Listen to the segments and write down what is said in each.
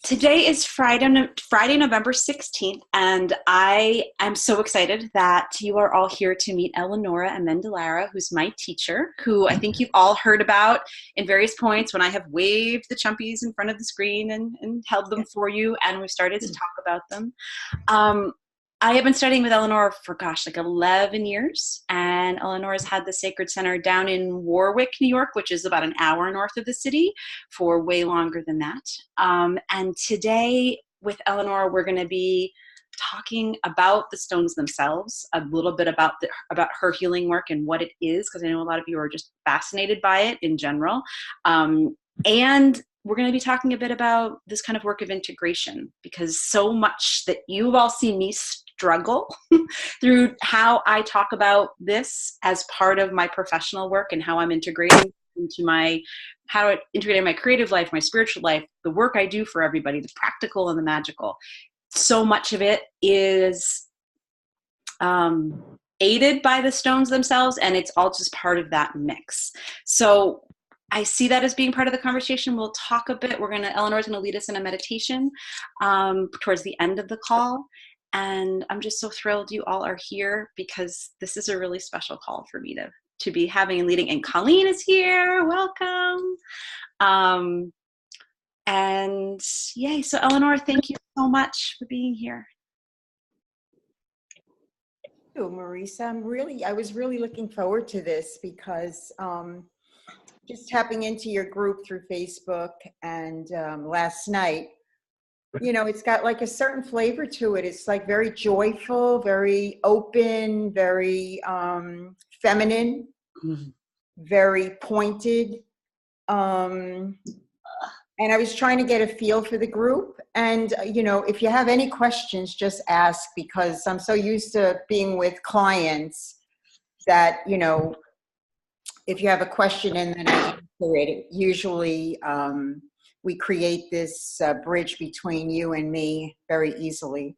Today is Friday, November 16th, and I am so excited that you are all here to meet Eleanora Amendolara, who's my teacher, who I think you've all heard about in various points when I have waved the chumpies in front of the screen and held them for you, and we started to talk about them. I have been studying with Eleanor for, like 11 years, and Eleanor's had the Sacred Center down in Warwick, New York, which is about an hour north of the city, for way longer than that. And today with Eleanor, we're going to be talking about the stones themselves, a little bit about her healing work and what it is, because I know a lot of you are just fascinated by it in general. And we're going to be talking a bit about this kind of work of integration, because so much that you've all seen me struggle through how I talk about this as part of my professional work and how I'm integrating into how to integrate in my creative life, my spiritual life, the work I do for everybody, the practical and the magical. So much of it is aided by the stones themselves, and it's all just part of that mix. So I see that as being part of the conversation. We'll talk a bit. Eleanor's going to lead us in a meditation towards the end of the call. And I'm just so thrilled you all are here, because this is a really special call for me to be having and leading. And Colleen is here. Welcome. And yay. So Eleanor, thank you so much for being here. Thank you, Marisa. I was really looking forward to this, because just tapping into your group through Facebook and last night, it's got like a certain flavor to it. It's like very joyful, very open, very feminine, very pointed. And I was trying to get a feel for the group. And, if you have any questions, just ask, because I'm so used to being with clients that, if you have a question and then I answer it, usually we create this bridge between you and me very easily.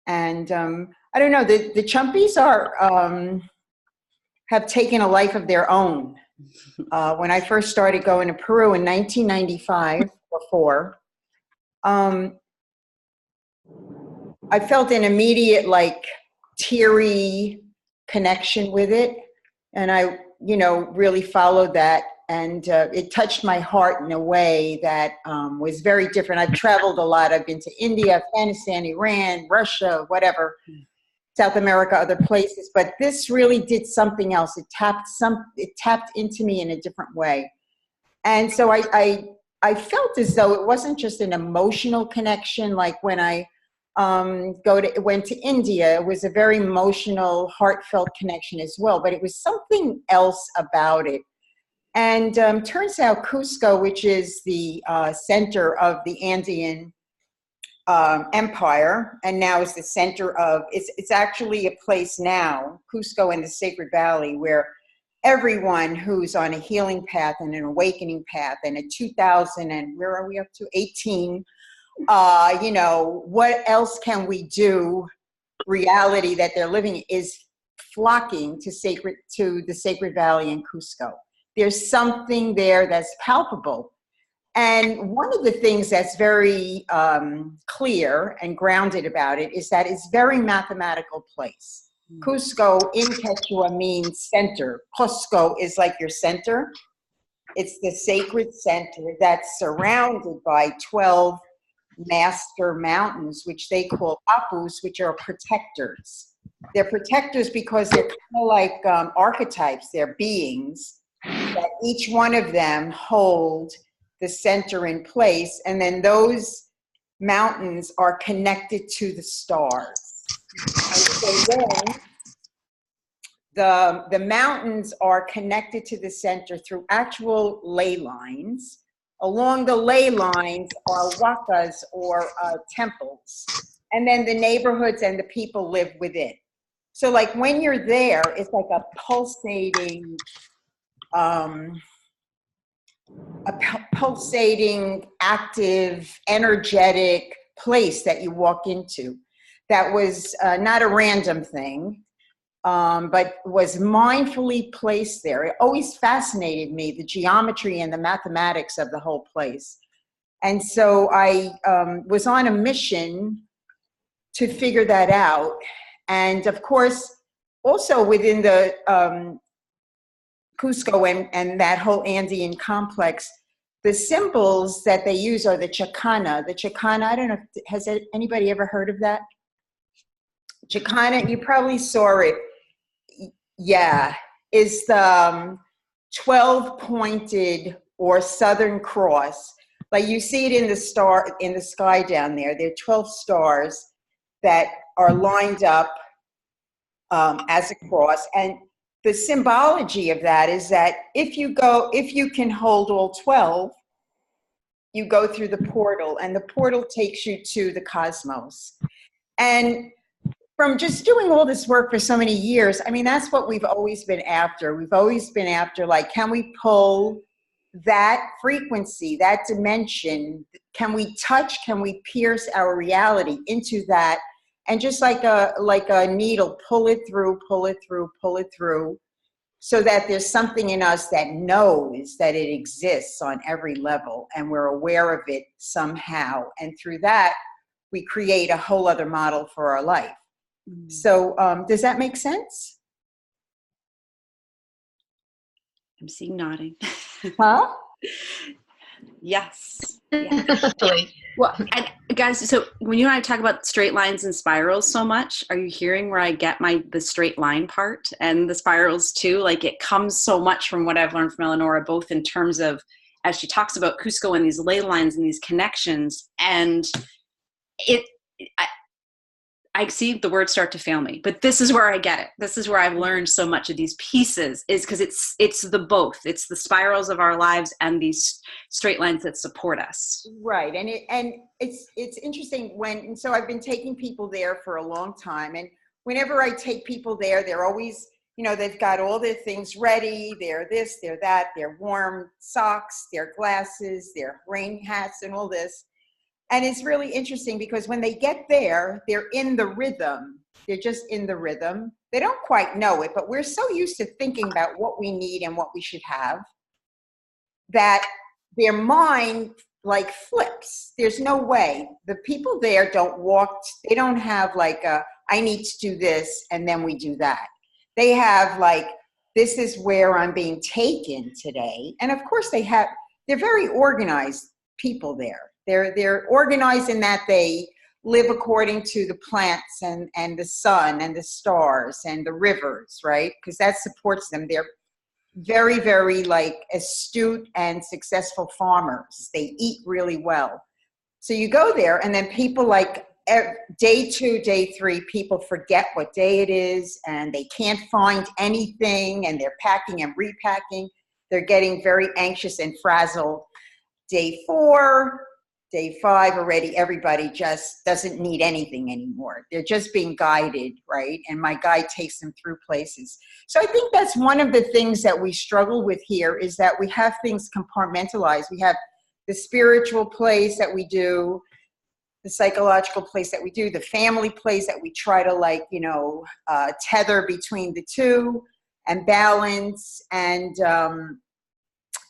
And I don't know, the Chumpies have taken a life of their own. When I first started going to Peru in 1995, I felt an immediate, teary connection with it. And I, really followed that. And it touched my heart in a way that was very different. I've traveled a lot. I've been to India, Afghanistan, Iran, Russia, whatever, South America, other places. But this really did something else. It tapped into me in a different way. And so I felt as though it wasn't just an emotional connection. Like when I went to India, it was a very emotional, heartfelt connection as well. But it was something else about it. And turns out Cusco, which is the center of the Andean Empire, and now is the center of, it's actually a place now, Cusco in the Sacred Valley, where everyone who's on a healing path and an awakening path and a 2000 and where are we up to 18, what else can we do reality that they're living is flocking to the Sacred Valley in Cusco. There's something there that's palpable. And one of the things that's very clear and grounded about it is that it's a very mathematical place. Cusco in Quechua means center. Cusco is like your center. It's the sacred center that's surrounded by 12 master mountains, which they call apus, which are protectors. They're protectors because they're kind of like archetypes. They're beings that each one of them hold the center in place, and then those mountains are connected to the stars. And so then the mountains are connected to the center through actual ley lines. Along the ley lines are wakas, or temples, and then the neighborhoods and the people live within. So like when you're there, it's like a pulsating active, energetic place that you walk into. That was not a random thing, but was mindfully placed there. It always fascinated me, the geometry and the mathematics of the whole place. And so I was on a mission to figure that out. And of course, also within the Cusco and that whole Andean complex, the symbols that they use are the Chicana. The Chicana, I don't know, has anybody ever heard of that? Chicana, you probably saw it. Yeah, is the 12-pointed or Southern Cross. Like you see it in the sky down there. There are 12 stars that are lined up as a cross. And the symbology of that is that if you can hold all 12, you go through the portal, and the portal takes you to the cosmos. And from just doing all this work for so many years, I mean, that's what we've always been after. We've always been after, like, can we pull that frequency, that dimension? Can we touch, can we pierce our reality into that? And just like a needle, pull it through, pull it through, pull it through, so that there's something in us that knows that it exists on every level, and we're aware of it somehow. And through that, we create a whole other model for our life. So does that make sense? I'm seeing nodding. Huh? Yes. Definitely. Well, and guys, so when you and I talk about straight lines and spirals so much, are you hearing where I get the straight line part and the spirals too? Like, it comes so much from what I've learned from Eleanora, both in terms of, as she talks about Cusco and these ley lines and these connections, and I see the words start to fail me, but this is where I get it. This is where I've learned so much of these pieces, is because it's the both. It's the spirals of our lives and these straight lines that support us. Right, and it's interesting so I've been taking people there for a long time, and whenever I take people there, they're always, they've got all their things ready. They're this, they're that, their warm socks, their glasses, their rain hats, and all this. And it's really interesting because when they get there, they're in the rhythm. They're just in the rhythm. They don't quite know it, but we're so used to thinking about what we need and what we should have that their mind like flips. There's no way. The people there they don't have like I need to do this and then we do that. They have like, this is where I'm being taken today. And of course they're very organized people there. They're organized in that they live according to the plants and the sun and the stars and the rivers, right? Because that supports them. They're very, very like astute and successful farmers. They eat really well. So you go there, and then people like day 2, day 3, people forget what day it is, and they can't find anything, and they're packing and repacking. They're getting very anxious and frazzled. Day 4, day 5, already everybody just doesn't need anything anymore. They're just being guided, right? And my guide takes them through places. So I think that's one of the things that we struggle with here, is that we have things compartmentalized. We have the spiritual place that we do, the psychological place that we do, the family place that we try to tether between the two and balance. And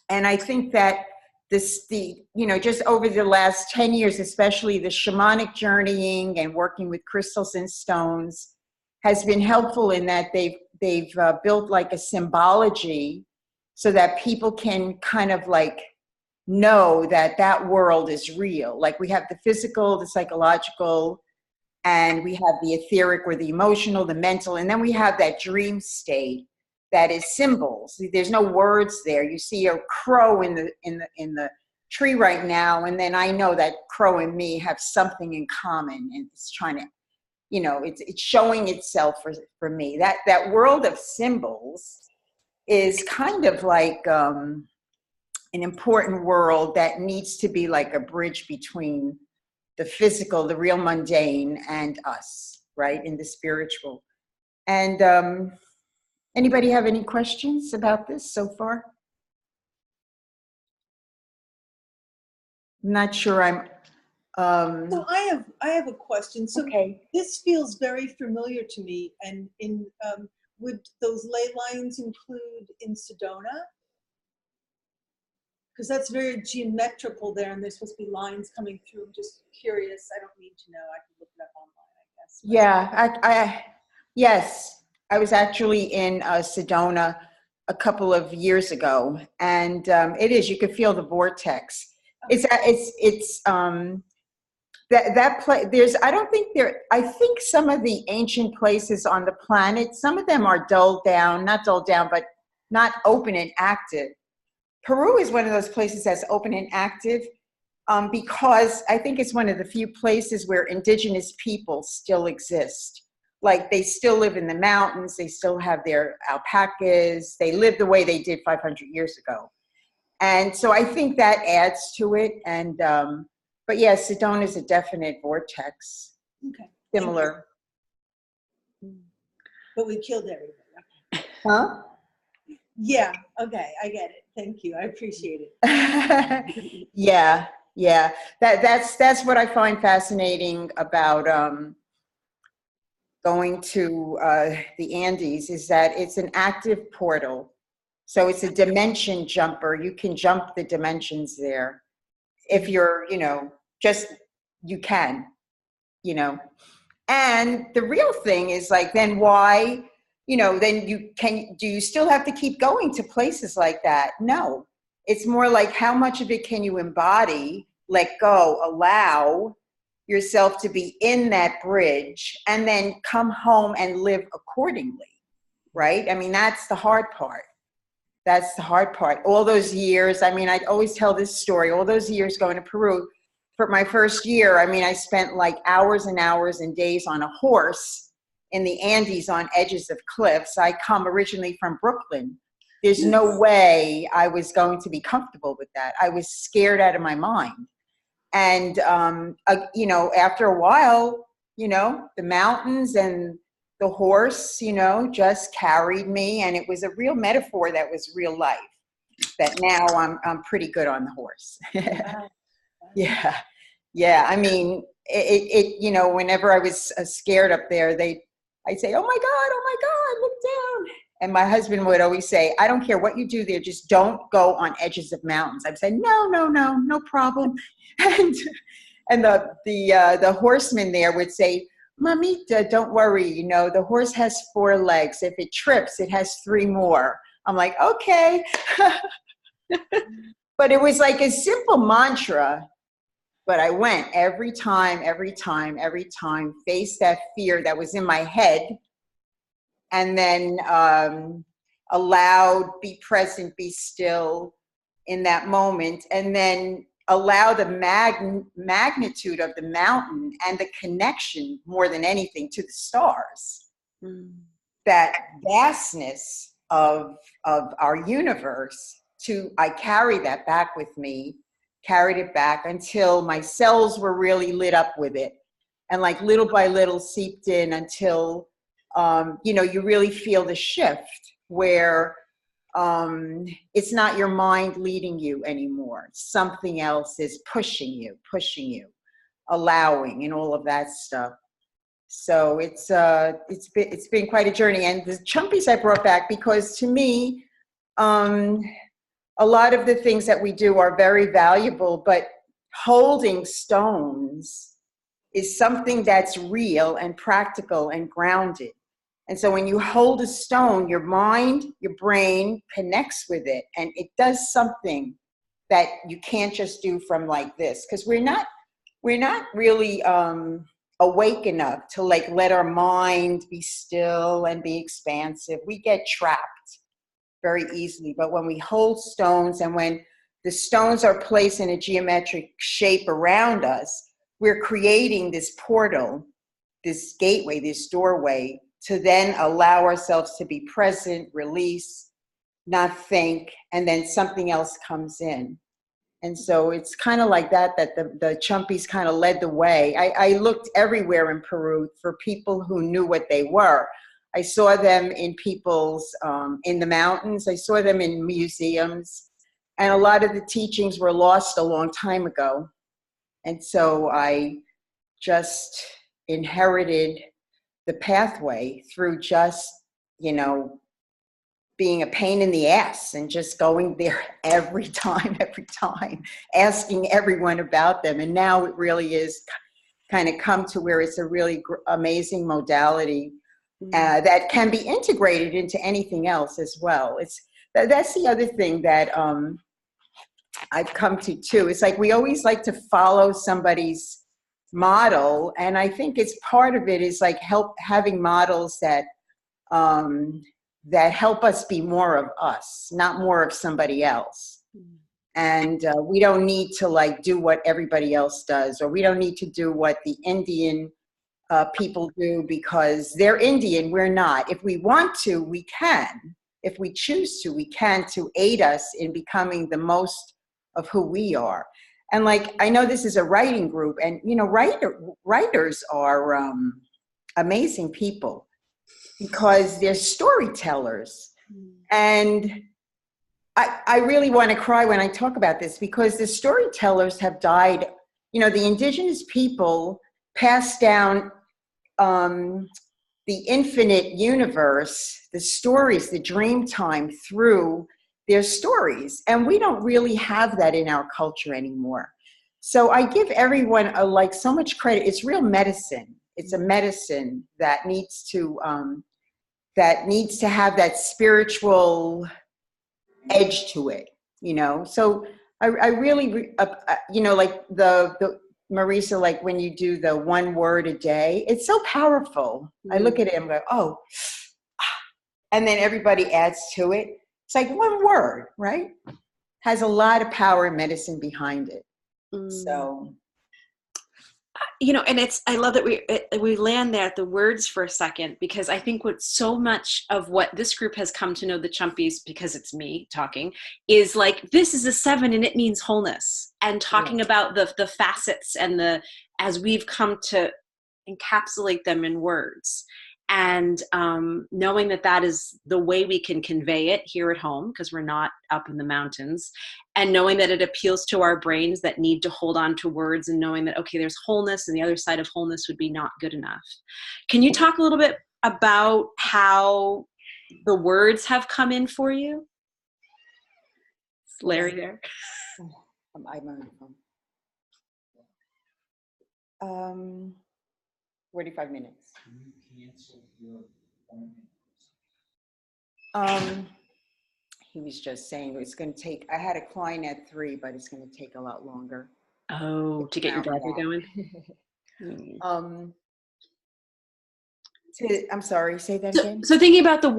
I think that just over the last 10 years, especially the shamanic journeying and working with crystals and stones has been helpful in that they've built like a symbology so that people can kind of like know that world is real. Like we have the physical, the psychological, and we have the etheric or the emotional, the mental, and then we have that dream state that is symbols. There's no words there. You see a crow in the tree right now, and then I know that crow and me have something in common, and it's trying to, it's showing itself for me. That world of symbols is kind of like an important world that needs to be like a bridge between the physical, the real mundane, and us, right, in the spiritual. And anybody have any questions about this so far? I'm not sure I'm. So I have a question. So okay. This feels very familiar to me. And would those ley lines include in Sedona? because that's very geometrical there, and there's supposed to be lines coming through. I'm just curious. I don't need to know. I can look it up online, I guess. Yeah, yes, I was actually in Sedona a couple of years ago, and it is. You could feel the vortex. That place. There's. I don't think there. I think some of the ancient places on the planet, some of them are dulled down, not dulled down, but not open and active. Peru is one of those places that's open and active, because I think it's one of the few places where indigenous people still exist. Like they still live in the mountains, they still have their alpacas, they live the way they did 500 years ago. And so I think that adds to it. And, but yeah, Sedona is a definite vortex. Okay. Similar. But we killed everybody. Huh? Yeah, okay, I get it. Thank you. I appreciate it. Yeah. That's what I find fascinating about going to the Andes, is that it's an active portal. So it's a dimension jumper. You can jump the dimensions there if you're, just you can, And the real thing is like, then why, then do you still have to keep going to places like that? No. It's more like, how much of it can you embody, let go, allow yourself to be in that bridge, and then come home and live accordingly, right? I mean, that's the hard part. That's the hard part. All those years, I mean, I always tell this story, all those years going to Peru, for my first year, I mean, I spent like hours and hours and days on a horse in the Andes on edges of cliffs. I come originally from Brooklyn. There's no way I was going to be comfortable with that. I was scared out of my mind. And, after a while, the mountains and the horse, just carried me. And it was a real metaphor that was real life, that now I'm pretty good on the horse. Wow. Yeah. I mean, whenever I was scared up there, I'd say, oh my God, look down. And my husband would always say, I don't care what you do there, just don't go on edges of mountains. I'd say, no problem. And the horseman there would say, Mamita, don't worry, the horse has 4 legs. If it trips, it has 3 more. I'm like, okay. But it was like a simple mantra. But I went every time, face that fear that was in my head, and then allowed, be present, be still in that moment, and then allow the magnitude of the mountain and the connection more than anything to the stars. That vastness of our universe, I carry that back with me, carried it back until my cells were really lit up with it, and like little by little seeped in until you really feel the shift where it's not your mind leading you anymore. Something else is pushing you, allowing, and all of that stuff. So it's been quite a journey. And the chumpies I brought back because, to me, a lot of the things that we do are very valuable, but holding stones is something that's real and practical and grounded. And so when you hold a stone, your mind, your brain connects with it, and it does something that you can't just do from like this, because we're not really awake enough to like let our mind be still and be expansive. We get trapped very easily. But when we hold stones, and when the stones are placed in a geometric shape around us, we're creating this portal, this gateway, this doorway, to then allow ourselves to be present, release, not think, and then something else comes in. And so it's kind of like that the chumpies kind of led the way. I looked everywhere in Peru for people who knew what they were. I saw them in in the mountains. I saw them in museums. And a lot of the teachings were lost a long time ago. And so I just inherited the pathway through just, being a pain in the ass and just going there every time, asking everyone about them. And now it really is kind of come to where it's a really amazing modality that can be integrated into anything else as well. That's the other thing that I've come to too. It's like we always like to follow somebody's model, and I think it's part of it is like having models that that help us be more of us, not more of somebody else. And we don't need to like do what everybody else does, or we don't need to do what the Indian people do because they're Indian, we're not. If we want to, we can. If we choose to, we can, to aid us in becoming the most of who we are. And like, I know this is a writing group, and you know, writers are amazing people because they're storytellers. And I really want to cry when I talk about this because the storytellers have died. You know, the indigenous people passed down the infinite universe, the stories, the dream time through their stories. And we don't really have that in our culture anymore. So I give everyone like so much credit. It's real medicine. It's a medicine that needs to have that spiritual edge to it, you know? So I really, you know, like the Marisa, like when you do the 1 word a day, it's so powerful. I look at it and go, oh, and then everybody adds to it. It's like 1 word, right? Has a lot of power and medicine behind it. So, you know, and I love that we land there at the words for a second, because I think what so much of what this group has come to know the Chumpies, because it's me talking, is like, this is a 7 and it means wholeness, and talking about the facets and as we've come to encapsulate them in words. And knowing that is the way we can convey it here at home, because we're not up in the mountains, and knowing that it appeals to our brains that need to hold on to words, and knowing that, okay, there's wholeness, and the other side of wholeness would be not good enough. Can you talk a little bit about how the words have come in for you? Is Larry there? I'm on the phone. 45 minutes. He was just saying it's going to take, I had a client at 3, but it's going to take a lot longer. Oh, to get your driver going? I'm sorry, say that again. So thinking about the,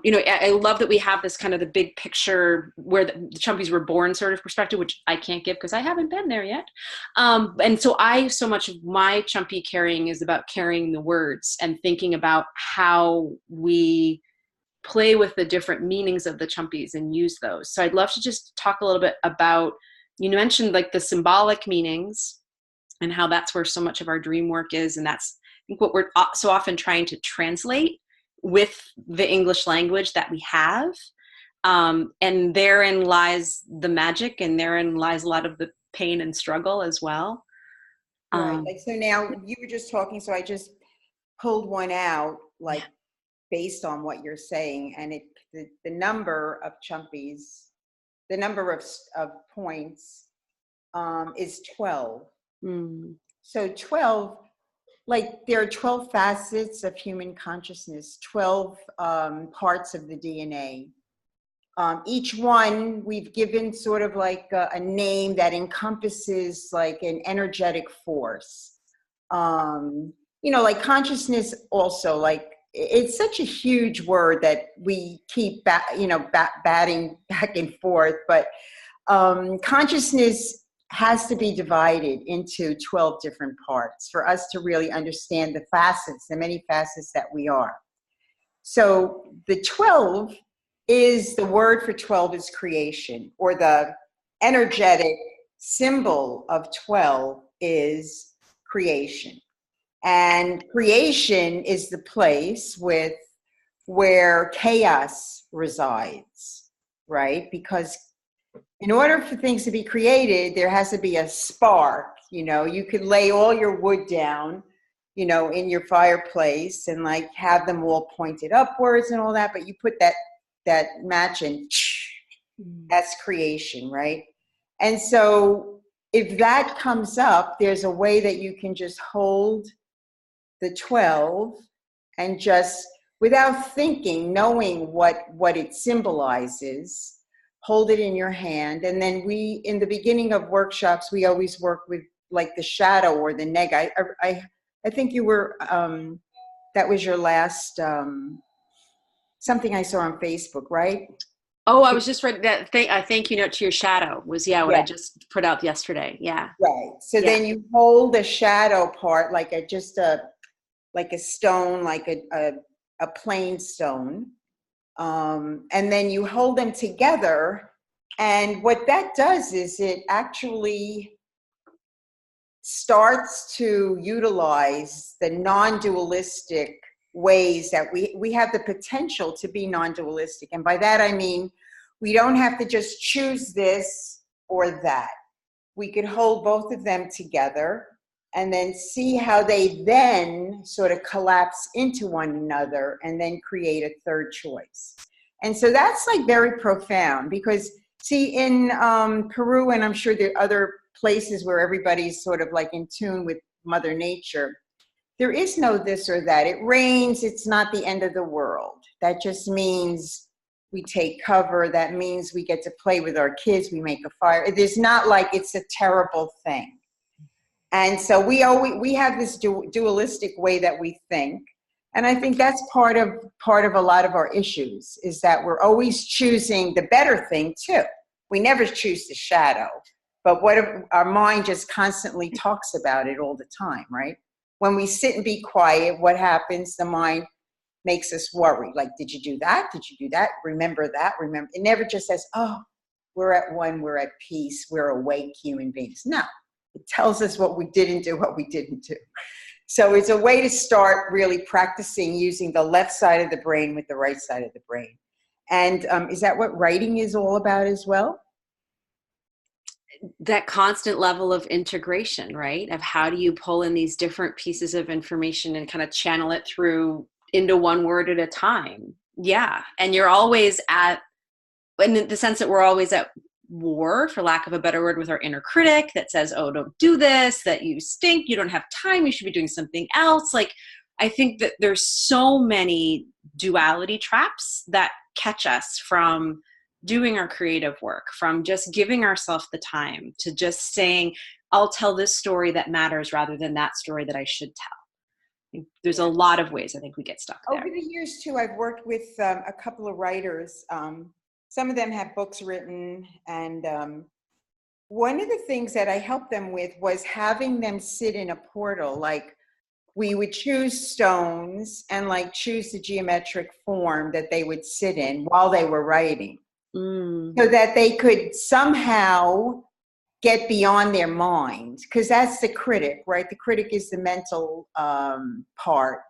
you know, I love that we have this kind of the big picture where the Chumpies were born sort of perspective, which I can't give because I haven't been there yet. And so so much of my Chumpi carrying is about carrying the words and thinking about how we play with the different meanings of the Chumpies and use those. So I'd love to just talk a little bit about, you mentioned like the symbolic meanings and how that's where so much of our dream work is. And that's, I think, what we're so often trying to translate with the English language that we have. And therein lies the magic, and therein lies a lot of the pain and struggle as well. Right. Like, so now you were just talking, so I just pulled one out, like based on what you're saying, and the number of Chumpies, the number of points is 12. So 12, like there are 12 facets of human consciousness, 12 parts of the DNA. Each one we've given sort of like a name that encompasses like an energetic force. You know, like consciousness also, like it's such a huge word that we keep batting back and forth, but consciousness has to be divided into 12 different parts for us to really understand the facets, the many facets that we are. So the 12 is, the word for 12 is creation, or the energetic symbol of 12 is creation. And creation is the place where chaos resides, right? Because in order for things to be created, there has to be a spark. You know, you could lay all your wood down, you know, in your fireplace and like have them all pointed upwards and all that, but you put that match in, that's creation, right? And so if that comes up, there's a way that you can just hold the 12 and just, without thinking, knowing what it symbolizes, hold it in your hand. And then we, in the beginning of workshops, we always work with like the shadow or the neg. I think you were, that was your last, something I saw on Facebook, right? Oh, I was just writing that thank you note to your shadow was, what Yeah. I just put out yesterday. Yeah. Right. So Yeah. then you hold a shadow part, like like a stone, like a plain stone. And then you hold them together. And what that does is it actually starts to utilize the non-dualistic ways that we have the potential to be non-dualistic. And by that, I mean, we don't have to just choose this or that. We could hold both of them together and then see how they then sort of collapse into one another and then create a third choice. And so that's like very profound because see in Peru, and I'm sure there are other places where everybody's sort of like in tune with Mother Nature, there is no this or that. It rains, it's not the end of the world. That just means we take cover. That means we get to play with our kids. We make a fire. It is not like it's a terrible thing. And so we have this dualistic way that we think. And I think that's part of a lot of our issues is that we're always choosing the better thing too. We never choose the shadow, but what if our mind just constantly talks about it all the time, right? When we sit and be quiet, what happens? The mind makes us worry. Like, did you do that? Did you do that? Remember that? Remember. It never just says, oh, we're at one, we're at peace, we're awake human beings. No, it tells us what we didn't do, what we didn't do. So it's a way to start really practicing using the left side of the brain with the right side of the brain. And is that what writing is all about as well? That constant level of integration, right? Of how do you pull in these different pieces of information and kind of channel it through into one word at a time. Yeah. And you're always in the sense that we're always at war, for lack of a better word, with our inner critic that says, oh, don't do this, that you stink, you don't have time, you should be doing something else. Like, I think that there's so many duality traps that catch us from doing our creative work, from just giving ourselves the time to just saying, I'll tell this story that matters rather than that story that I should tell. There's a lot of ways I think we get stuck there. Over the years too, I've worked with a couple of writers. Some of them have books written, and one of the things that I helped them with was having them sit in a portal. Like, we would choose stones and like choose the geometric form that they would sit in while they were writing, so that they could somehow get beyond their mind, because that's the critic, right? The critic is the mental part.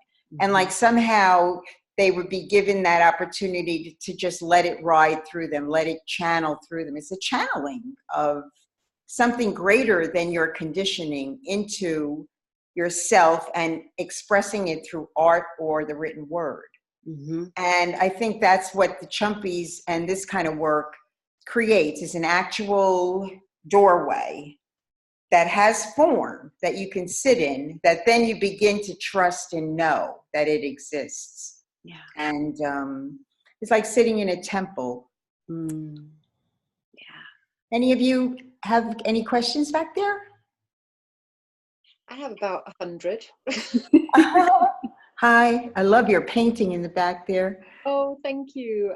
And like somehow they would be given that opportunity to just let it ride through them, let it channel through them. It's a channeling of something greater than your conditioning into yourself and expressing it through art or the written word. And I think that's what the Chumpies and this kind of work creates, is an actual doorway that has form that you can sit in, that then you begin to trust and know that it exists. Yeah. And it's like sitting in a temple. Yeah. Any of you have any questions back there? I have about 100. Hi, I love your painting in the back there. Oh, thank you.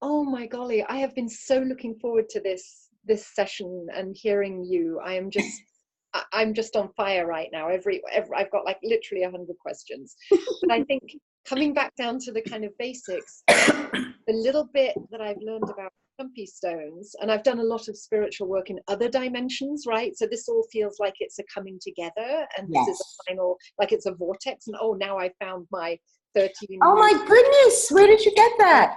Oh my golly, I have been so looking forward to this session and hearing you. I'm just on fire right now. I've got like literally 100 questions. But I think coming back down to the kind of basics, the little bit that I've learned about Chumpi stones, and I've done a lot of spiritual work in other dimensions, right? So this all feels like it's a coming together, and this is a final, like it's a vortex. And oh, now I found my 13. Oh my goodness, where did you get that?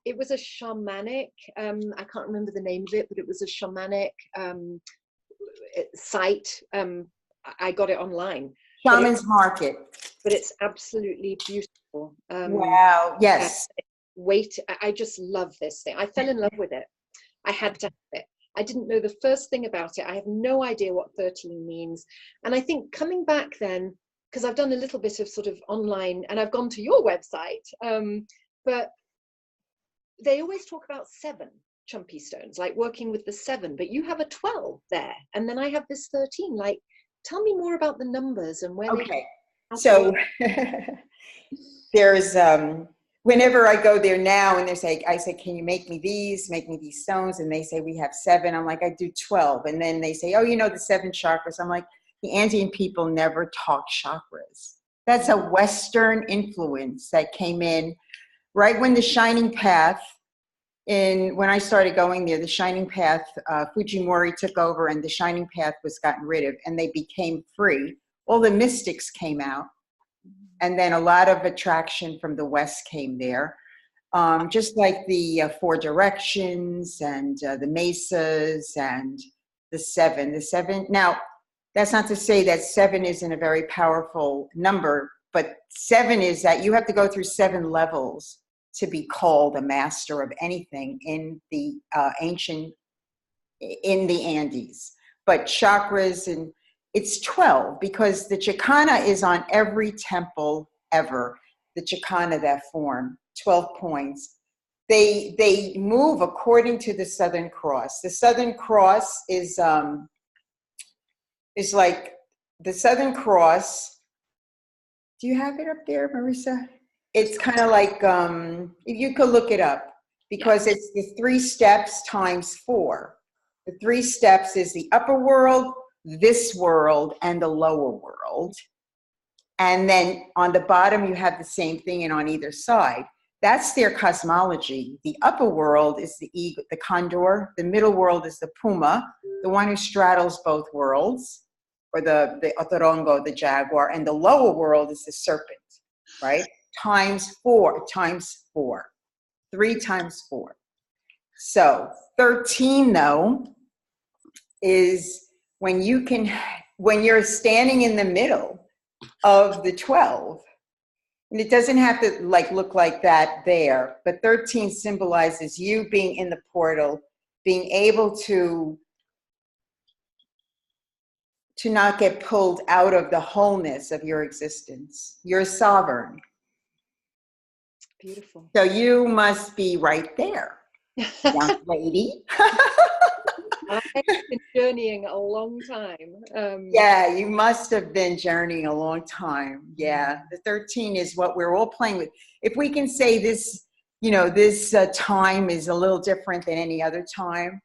It was a shamanic, I can't remember the name of it, but it was a shamanic site. I got it online. but Shaman's Market. it's absolutely beautiful. Wow. Yes. Wait, I just love this thing. I fell in love with it. I had to have it. I didn't know the first thing about it. I have no idea what 13 means. And I think coming back then, because I've done a little bit of sort of online, and I've gone to your website, but they always talk about 7 Chumpi stones, like working with the 7, but you have a 12 there. And then I have this 13. Like, tell me more about the numbers and where Okay. they So there's, whenever I go there now and I say, can you make me these stones? And they say, we have 7. I'm like, I do 12. And then they say, oh, you know, the 7 chakras. I'm like, the Andean people never talk chakras. That's a Western influence that came in right when the Shining Path, when I started going there, the Shining Path, Fujimori took over and the Shining Path was gotten rid of and they became free. All the mystics came out. And then a lot of attraction from the West came there. Just like the 4 directions and the mesas and the 7. The 7, now, that's not to say that 7 isn't a very powerful number, but 7 is that you have to go through 7 levels to be called a master of anything in the in the Andes. But chakras, and it's 12 because the Chicana is on every temple ever. The Chicana, that form, 12 points. They move according to the Southern Cross. The Southern Cross is like the Southern Cross. Do you have it up there, Marisa? It's kind of like, if you could look it up, because it's the 3 steps times 4. The 3 steps is the upper world, this world, and the lower world. And then on the bottom, you have the same thing, and on either side. That's their cosmology. The upper world is the eagle, the condor. The middle world is the puma, the one who straddles both worlds, or the otorongo, the jaguar. And the lower world is the serpent, right? Times 4, 3 times 4. So 13, though, is when you're standing in the middle of the 12. And it doesn't have to look like that there, but 13 symbolizes you being in the portal, being able to not get pulled out of the wholeness of your existence. You're sovereign. Beautiful. So you must be right there, young lady. I've been journeying a long time. Yeah, you must have been journeying a long time. Yeah, the 13 is what we're all playing with. If we can say this, this time is a little different than any other time,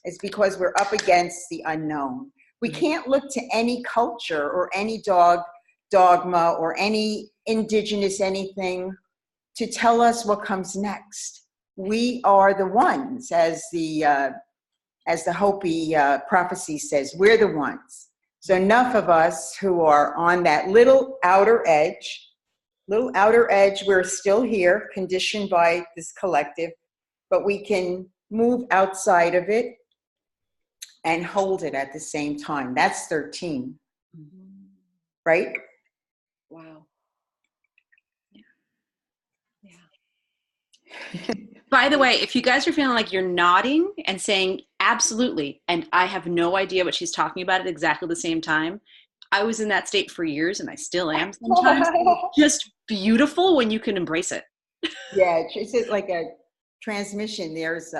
it's because we're up against the unknown. We can't look to any culture or any dogma or any indigenous anything to tell us what comes next. We are the ones, as the Hopi prophecy says, we're the ones. So enough of us who are on that little outer edge, we're still here, conditioned by this collective, but we can move outside of it and hold it at the same time. That's 13, right? Wow. By the way, if you guys are feeling like you're nodding and saying absolutely, and I have no idea what she's talking about at exactly the same time, I was in that state for years and I still am sometimes. Just beautiful when you can embrace it. Yeah, it's like a transmission. There's,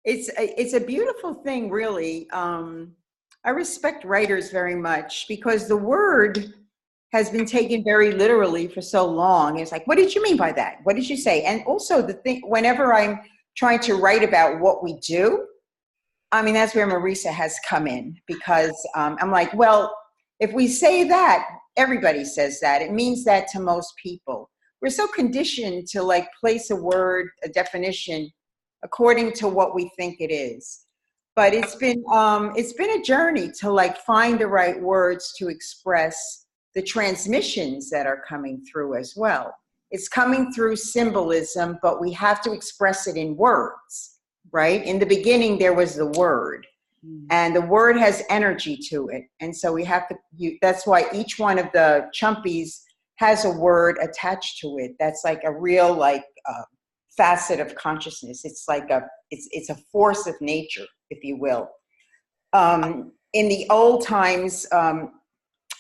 it's a beautiful thing, really. I respect writers very much because the word has been taken very literally for so long. It's like, what did you mean by that? What did you say? And also the thing, whenever I'm trying to write about what we do, I mean, that's where Marisa has come in, because I'm like, well, if we say that, everybody says that. It means that to most people. We're so conditioned to place a word, a definition, according to what we think it is. But it's been a journey to find the right words to express the transmissions that are coming through as well. It's coming through symbolism, but we have to express it in words, right? In the beginning, there was the word. And the word has energy to it. And so we have to, that's why each one of the Chumpies has a word attached to it. That's like a real, like, facet of consciousness. It's like it's a force of nature, if you will. In the old times,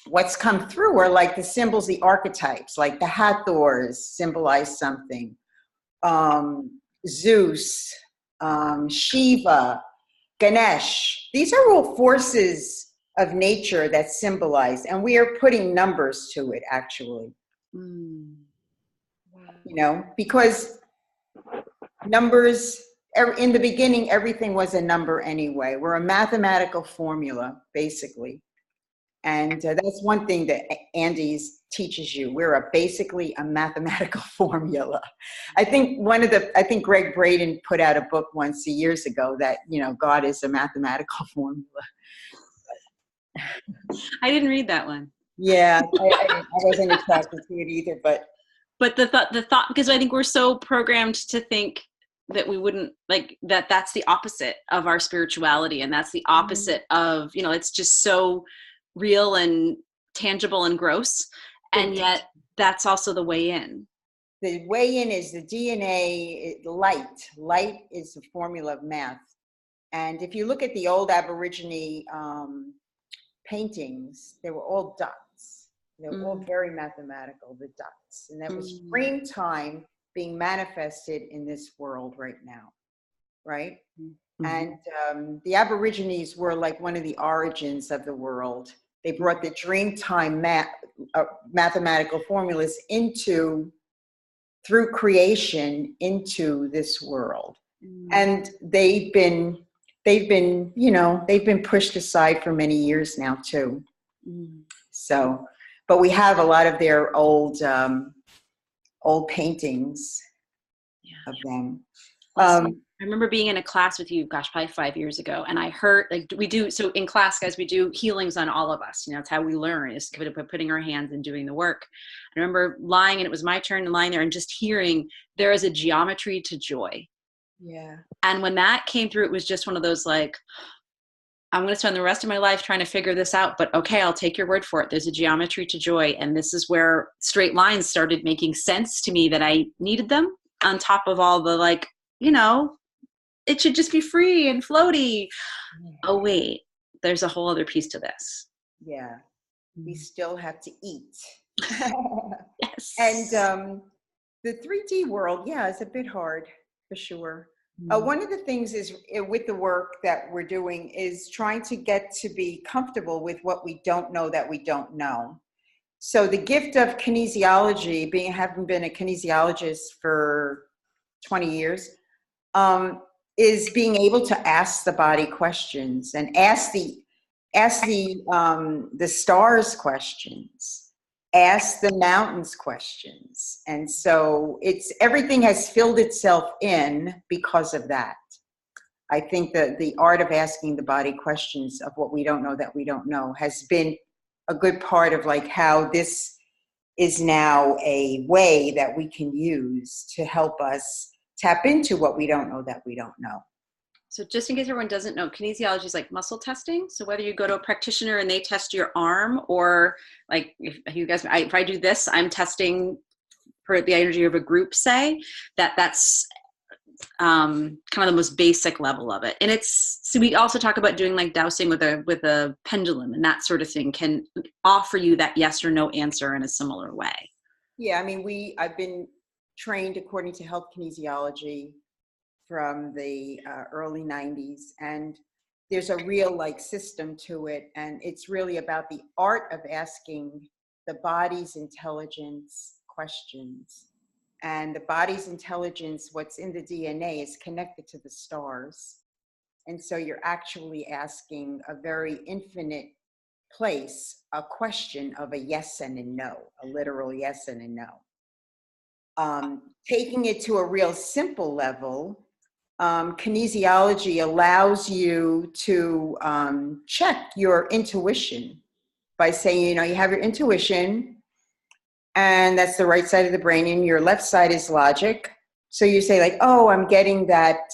what's come through are like the symbols, the archetypes, like the Hathors symbolize something. Zeus, Shiva, Ganesh. These are all forces of nature that symbolize, and we are putting numbers to it, actually. Wow. You know, because numbers, in the beginning, everything was a number anyway. We're a mathematical formula, basically. And that's one thing that Andes teaches you. We're basically a mathematical formula. I think Greg Braden put out a book once years ago that, you know, God is a mathematical formula. I didn't read that one. Yeah, I wasn't attracted to it either, but the thought, because I think we're so programmed to think that we wouldn't like that's the opposite of our spirituality, and that's the opposite of, you know, it's just so real and tangible and gross, and yet that's also the way in. The way in is the DNA. Light is the formula of math. And if you look at the old Aborigine paintings, they were all dots. They were all very mathematical, the dots. And that was springtime being manifested in this world right now, right? And the Aborigines were like one of the origins of the world. They brought the Dreamtime mathematical formulas through creation into this world. And they've been pushed aside for many years now too. So, but we have a lot of their old paintings of them. I remember being in a class with you, gosh, probably 5 years ago, and I heard, like, so in class, guys, we do healings on all of us. You know, it's how we learn, is putting our hands and doing the work. I remember lying, and it was my turn to lying there and just hearing there is a geometry to joy. Yeah. And when that came through, it was just one of those, like, I'm going to spend the rest of my life trying to figure this out, but okay, I'll take your word for it. There's a geometry to joy. And this is where straight lines started making sense to me, that I needed them on top of all the, like, you know, it should just be free and floaty. Oh, wait, there's a whole other piece to this. Yeah. We still have to eat. Yes. And the 3D world, yeah, is a bit hard for sure. One of the things is with the work that we're doing is trying to get to be comfortable with what we don't know that we don't know. So the gift of kinesiology, having been a kinesiologist for 20 years, is being able to ask the body questions and ask the stars questions, ask the mountains questions. And so everything has filled itself in because of that. I think that the art of asking the body questions of what we don't know that we don't know has been a good part of, like, how this is now a way that we can use to help us tap into what we don't know that we don't know. So just in case everyone doesn't know, kinesiology is like muscle testing. So whether you go to a practitioner and they test your arm, or like if I do this, I'm testing for the energy of a group, say, that's kind of the most basic level of it. And so we also talk about doing like dowsing with a pendulum, and that sort of thing can offer you that yes or no answer in a similar way. Yeah, I mean, I've been trained according to health kinesiology from the early 90s, and there's a real, like, system to it, and it's really about the art of asking the body's intelligence questions. And the body's intelligence, what's in the DNA, is connected to the stars, and so you're actually asking a very infinite place a question of a yes and a no, a literal yes and a no. Taking it to a real simple level, kinesiology allows you to check your intuition by saying, you know, you have your intuition, and that's the right side of the brain, and your left side is logic. So you say, like, oh, I'm getting that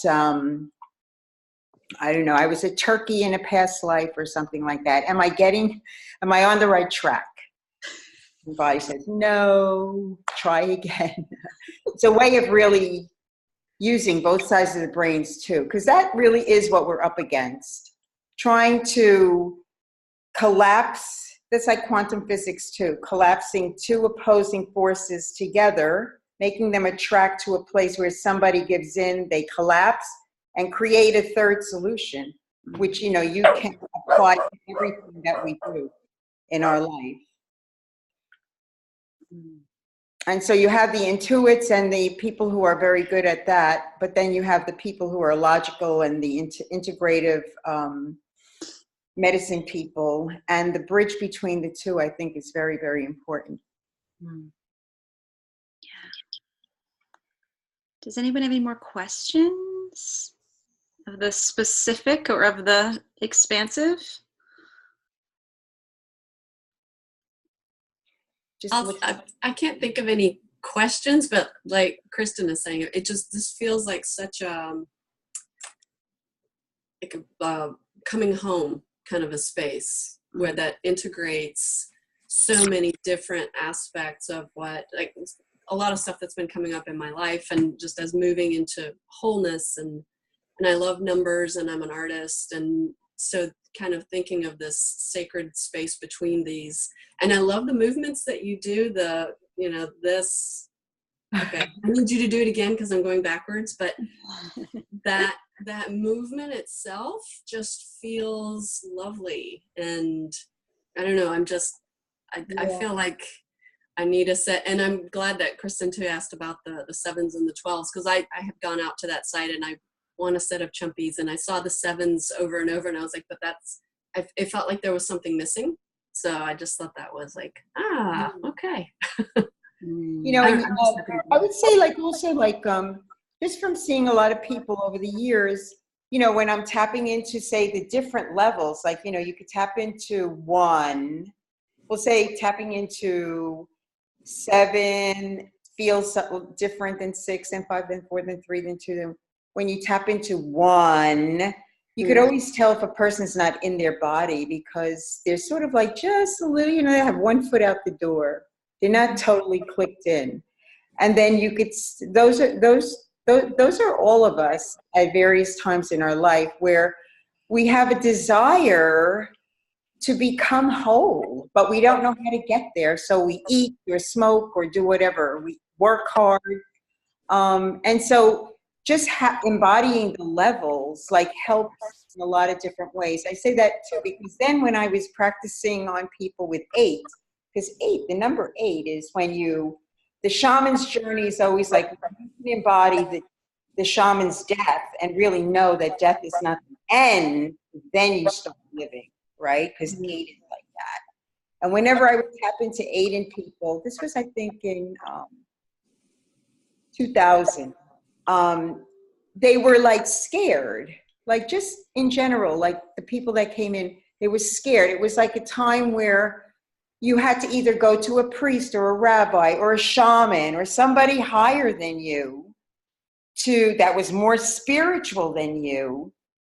I don't know, I was a turkey in a past life or something like that. Am I on the right track? The body says, no, try again. It's a way of really using both sides of the brains too, because that really is what we're up against. Trying to collapse, that's like quantum physics too, collapsing two opposing forces together, making them attract to a place where somebody gives in, they collapse, and create a third solution, which, you know, you can apply to everything that we do in our life. And so you have the intuits and the people who are very good at that, but then you have the people who are logical and the integrative medicine people, and the bridge between the two, I think, is very, very important. Yeah. Does anyone have any more questions of the specific or of the expansive? I can't think of any questions, but like Kristen is saying, it just, this feels like such a coming home kind of a space where that integrates so many different aspects of what, like a lot of stuff that's been coming up in my life, and just as moving into wholeness, and I love numbers, and I'm an artist, and so kind of thinking of this sacred space between these. And I love the movements that you do, this, okay, I need you to do it again because I'm going backwards, but that movement itself just feels lovely. And I don't know, I feel like I need a set, and I'm glad that Kristen too asked about the 7s and the 12s, because I have gone out to that site and I want a set of Chumpies, and I saw the 7s over and over, and I was like, but it felt like there was something missing. So I just thought that was like, okay. You know, I would say just from seeing a lot of people over the years, you know, when I'm tapping into, say, the different levels, like, you know, you could tap into 1, we'll say tapping into 7 feels different than 6 and 5 and 4 than 3 than 2. When you tap into 1, you could always tell if a person's not in their body, because they're sort of like just a little, you know, they have one foot out the door. They're not totally clicked in. And then you could, those are all of us at various times in our life where we have a desire to become whole, but we don't know how to get there. So we eat or smoke or do whatever. We work hard. And so just embodying the levels like helps in a lot of different ways. I say that too because then when I was practicing on people with 8, because the number 8 is when the shaman's journey is always like you can embody the shaman's death and really know that death is not the end, then you start living, right? Because 8 is like that. And whenever I would tap into 8 in people, this was, I think, in 2000, they were like scared, like just in general, like the people that came in, they were scared. It was like a time where you had to either go to a priest or a rabbi or a shaman or somebody higher than you that was more spiritual than you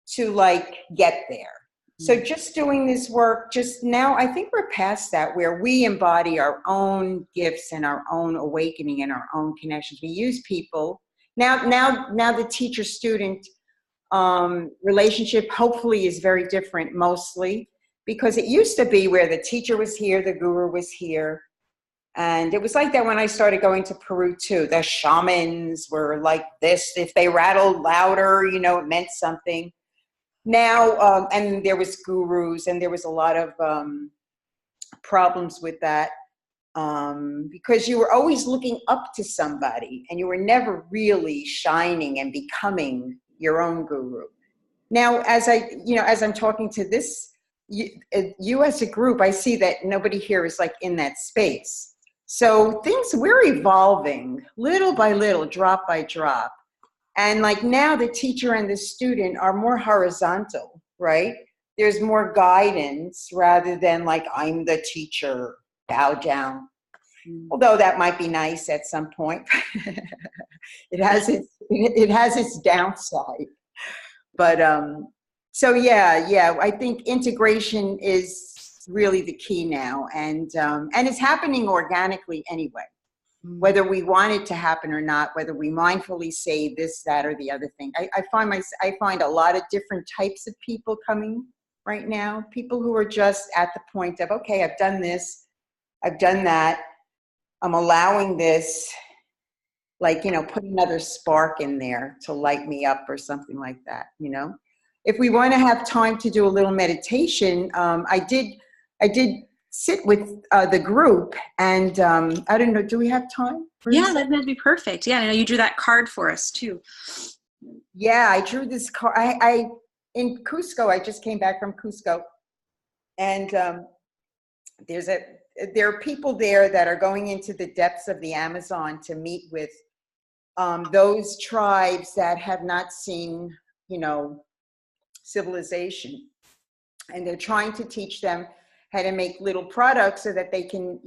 to like get there. So just doing this work, just now, I think we're past that where we embody our own gifts and our own awakening and our own connections. We use people. Now the teacher-student relationship hopefully is very different mostly, because it used to be where the teacher was here, the guru was here. And it was like that when I started going to Peru too. The shamans were like this. If they rattled louder, you know, it meant something. Now, and there was gurus, and there was a lot of problems with that because you were always looking up to somebody, and you were never really shining and becoming your own guru. Now, as I'm talking to you as a group, I see that nobody here is like in that space. So we're evolving little by little, drop by drop. And like now the teacher and the student are more horizontal, right? There's more guidance rather than like, I'm the teacher, bow down. Although that might be nice at some point. It has its downside. But So yeah, I think integration is really the key now, and it's happening organically anyway. Whether we want it to happen or not, whether we mindfully say this, that, or the other thing. I find a lot of different types of people coming right now. People who are just at the point of, okay, I've done this, I've done that, I'm allowing this, like, put another spark in there to light me up or something like that, If we want to have time to do a little meditation, I did sit with the group, and I don't know, do we have time? Yeah, that'd be perfect. Yeah, I know you drew that card for us too. Yeah, I drew this card. I in Cusco. I just came back from Cusco, and there are people there that are going into the depths of the Amazon to meet with those tribes that have not seen, civilization, and they're trying to teach them how to make little products so that they can,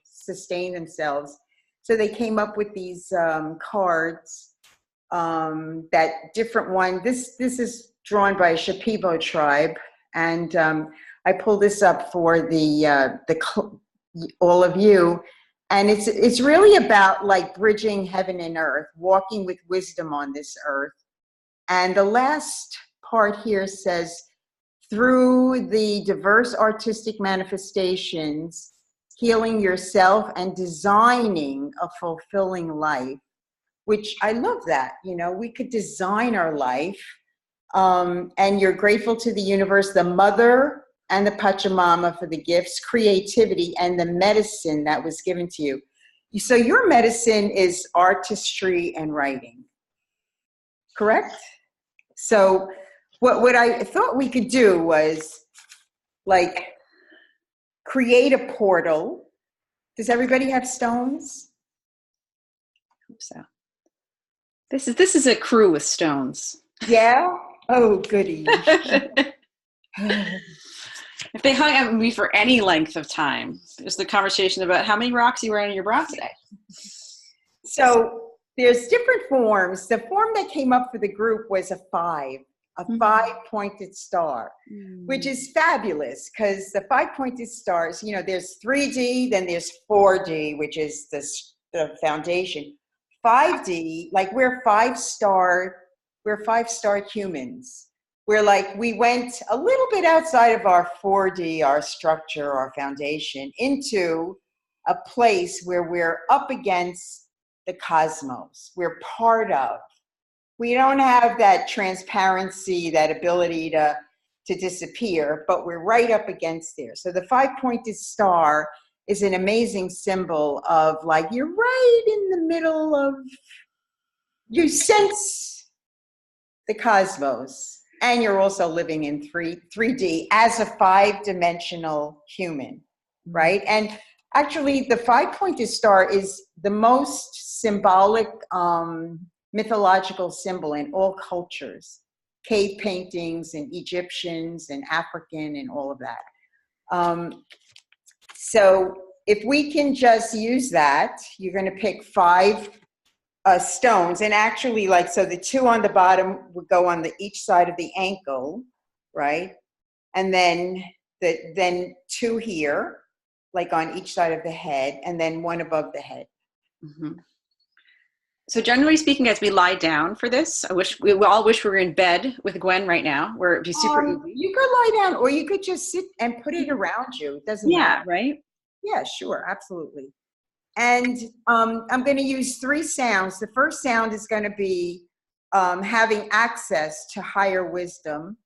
sustain themselves. So they came up with these cards. That different one. This is drawn by a Shipibo tribe, and I pulled this up for all of you, and it's really about like bridging heaven and earth, walking with wisdom on this earth. And the last part here says, through the diverse artistic manifestations, healing yourself and designing a fulfilling life, which I love that, we could design our life. And you're grateful to the universe, the mother and the Pachamama for the gifts, creativity, and the medicine that was given to you. So your medicine is artistry and writing, correct? So what I thought we could do was like create a portal. Does everybody have stones? I hope so. This is a crew with stones. Yeah? Oh, goody. If they hung out with me for any length of time, there's the conversation about how many rocks you wearing in your bra today. So there's different forms. The form that came up for the group was a 5-pointed star, which is fabulous because the 5-pointed stars, there's 3D, then there's 4D, which is the foundation. 5D, like we're 5-star humans. We're like, we went a little bit outside of our 4D, our structure, our foundation, into a place where we're up against the cosmos. We're part of. We don't have that transparency, that ability to disappear, but we're right up against there. So the 5-pointed star is an amazing symbol of like, you're right in the middle of, you sense the cosmos, and you're also living in 3D as a 5-dimensional human, right? And actually the 5-pointed star is the most symbolic mythological symbol in all cultures, cave paintings and Egyptians and African and all of that. So if we can just use that, you're going to pick 5 stones, and actually, like, so the 2 on the bottom would go on each side of the ankle, right? And then 2 here, like on each side of the head, and then 1 above the head. Mm-hmm. So generally speaking, as we lie down for this, we all wish we were in bed with Gwen right now, where it'd be super easy. You could lie down, or you could just sit and put it around you. It doesn't matter. Right? Yeah, sure, absolutely. And I'm going to use 3 sounds. The first sound is going to be having access to higher wisdom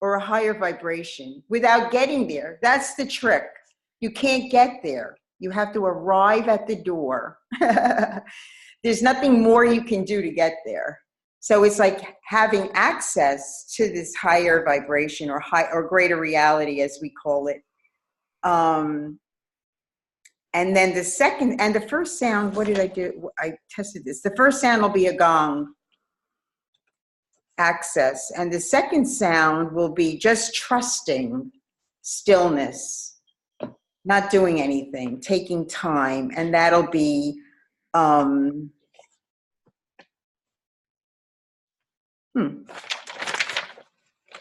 or a higher vibration without getting there. That's the trick. You can't get there. You have to arrive at the door. There's nothing more you can do to get there. So it's like having access to this higher vibration or greater reality, as we call it. And then the first sound, what did I do? I tested this. The first sound will be a gong, access. And the second sound will be just trusting, stillness, not doing anything, taking time. And that'll be,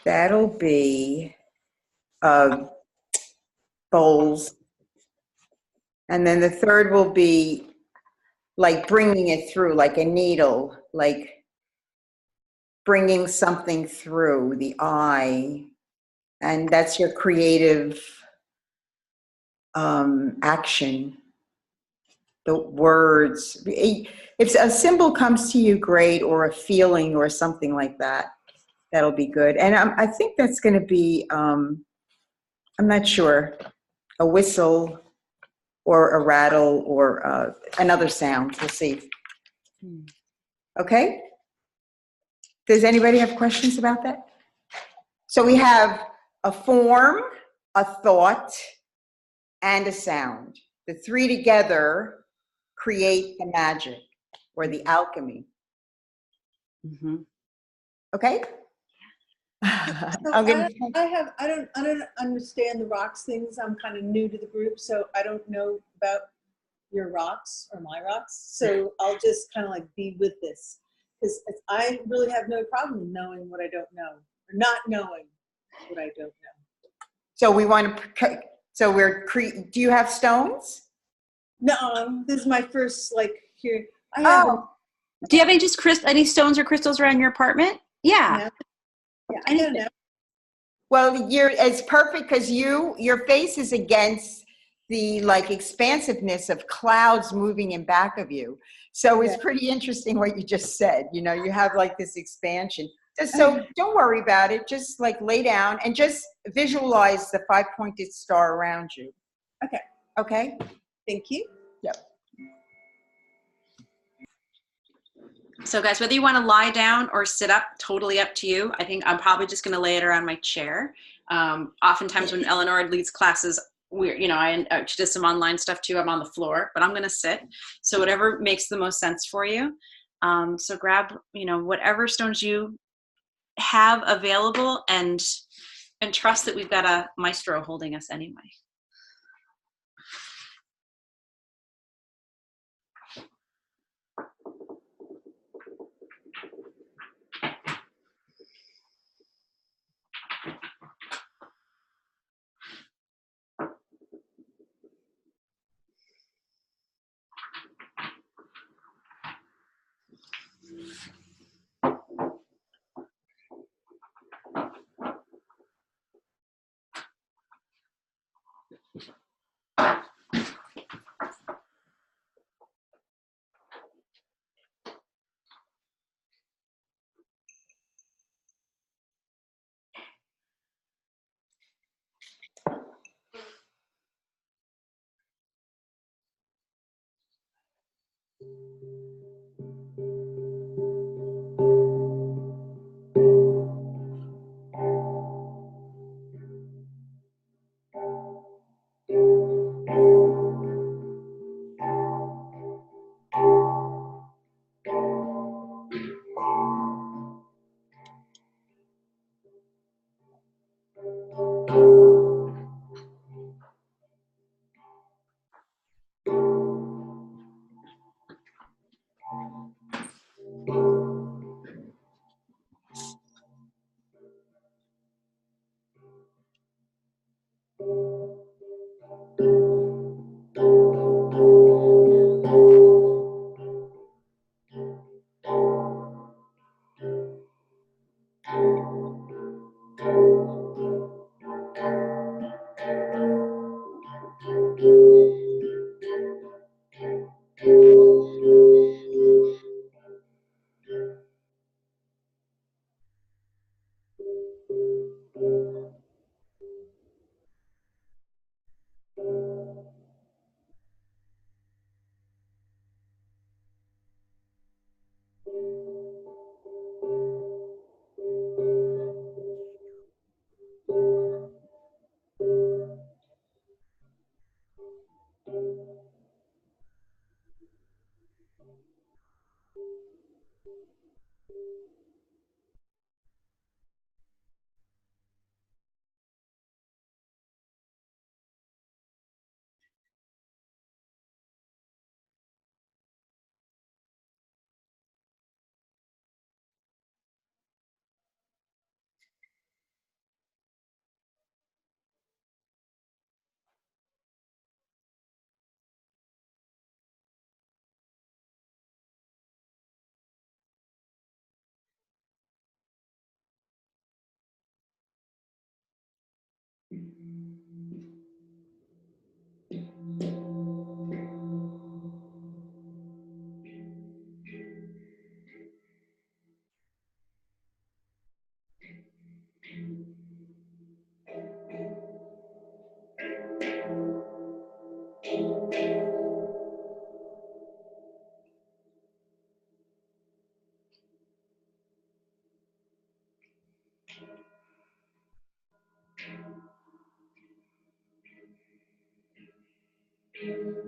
That'll be bowls. And then the third will be like bringing it through, like a needle, like bringing something through the eye. And that's your creative action. The words. If a symbol comes to you, great, or a feeling or something like that, that'll be good. And I think that's going to be, I'm not sure, a whistle or a rattle or another sound. We'll see. Okay? Does anybody have questions about that? So we have a form, a thought, and a sound. The three together create the magic or the alchemy. Mm-hmm. Okay? So I'm gonna, I don't understand the rocks things. I'm kind of new to the group, so I don't know about your rocks or my rocks. So I'll just kind of like be with this, because I really have no problem knowing what I don't know or not knowing what I don't know. so we want to, so do you have stones? No, this is my first like here. I haven't. Oh, Do you have any stones or crystals around your apartment? Yeah. Yeah, I don't know. well, it's perfect because your face is against the like expansiveness of clouds moving in back of you. So it's pretty interesting what you just said. You know, you have like this expansion. So don't worry about it. Just like lay down and just visualize the 5-pointed star around you. Okay. Okay? Thank you. Yep. So guys, whether you want to lie down or sit up, totally up to you. I think I'm probably just going to lay it around my chair. Oftentimes when Eleanor leads classes, she does some online stuff too. I'm on the floor, but I'm going to sit. So whatever makes the most sense for you. So grab, whatever stones you have available and trust that we've got a maestro holding us anyway. You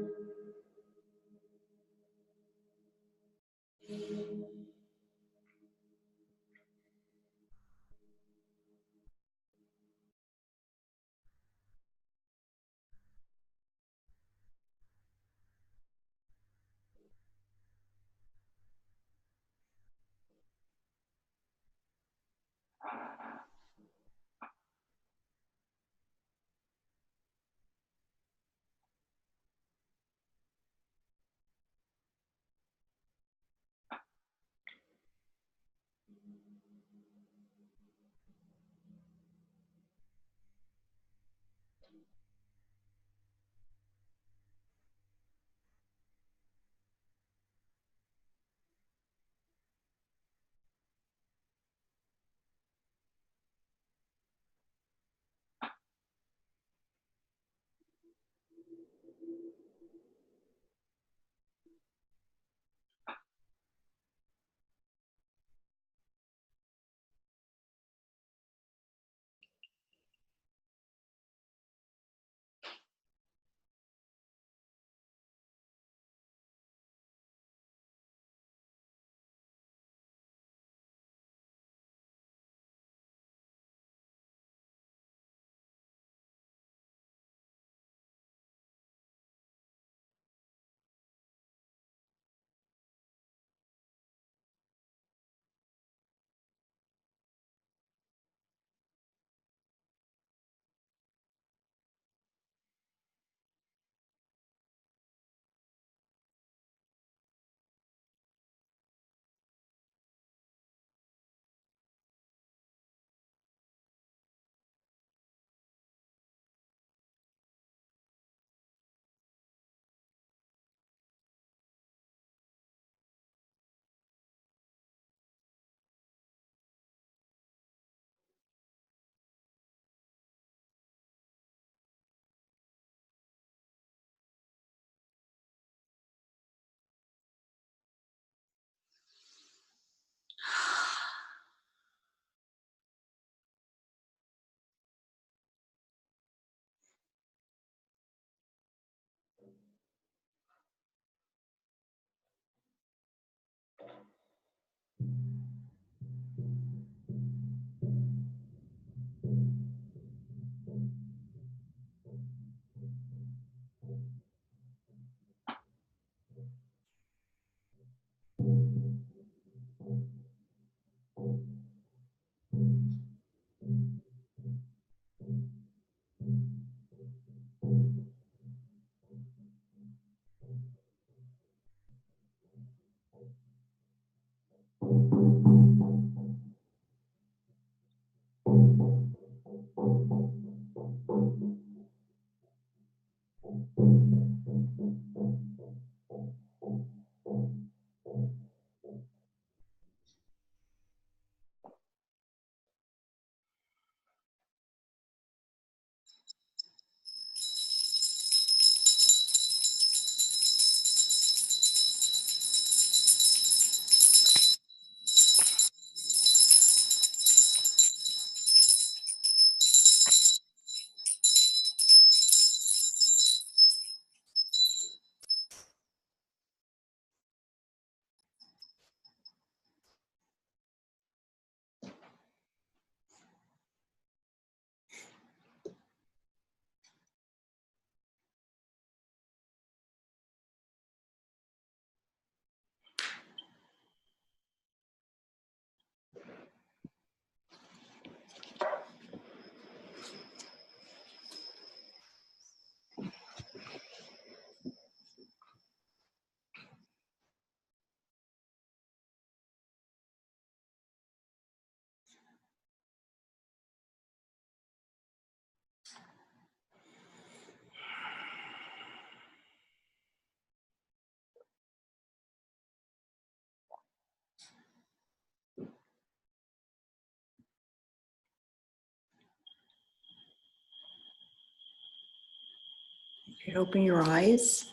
can open your eyes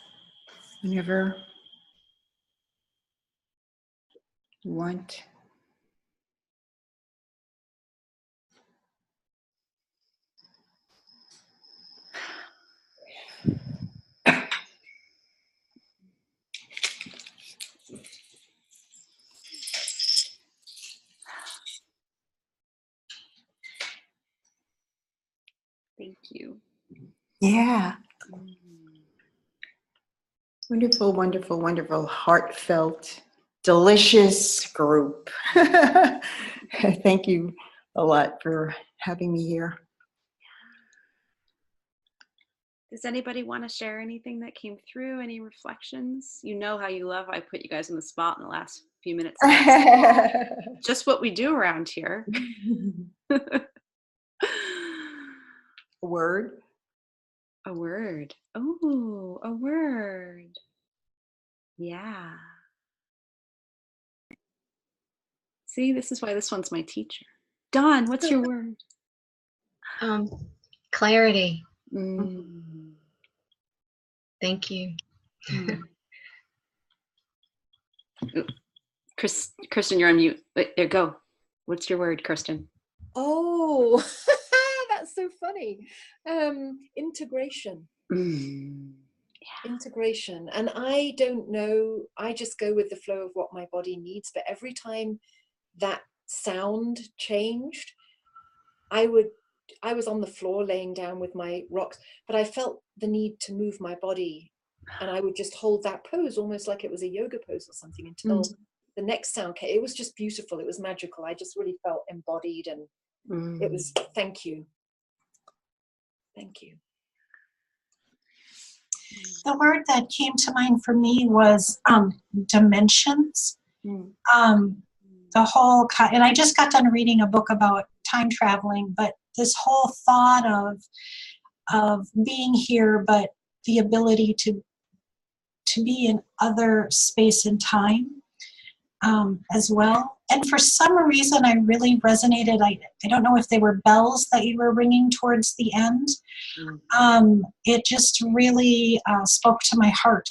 whenever you want. Thank you. Yeah. Wonderful, wonderful, wonderful, heartfelt, delicious group. Thank you a lot for having me here. Does anybody want to share anything that came through? Any reflections? You know how you love I put you guys on the spot in the last few minutes. Just what we do around here. A word? A word. Oh, a word. Yeah. See, this is why this one's my teacher. Dawn, what's your word? Clarity. Mm. Thank you. Kristen, you're on mute. There, go. What's your word, Kristen? Oh, that's so funny. Integration. Yeah. Integration. And I don't know, I just go with the flow of what my body needs. But every time that sound changed, I was on the floor laying down with my rocks, but I felt the need to move my body, and I would just hold that pose almost like it was a yoga pose or something until the next sound came. It was just beautiful. It was magical. I just really felt embodied, and it was, thank you. Thank you. The word that came to mind for me was dimensions. The whole, and I just got done reading a book about time traveling, but this whole thought of being here, but the ability to be in other space and time as well. And for some reason, I really resonated. I don't know if they were bells that you were ringing towards the end. It just really spoke to my heart.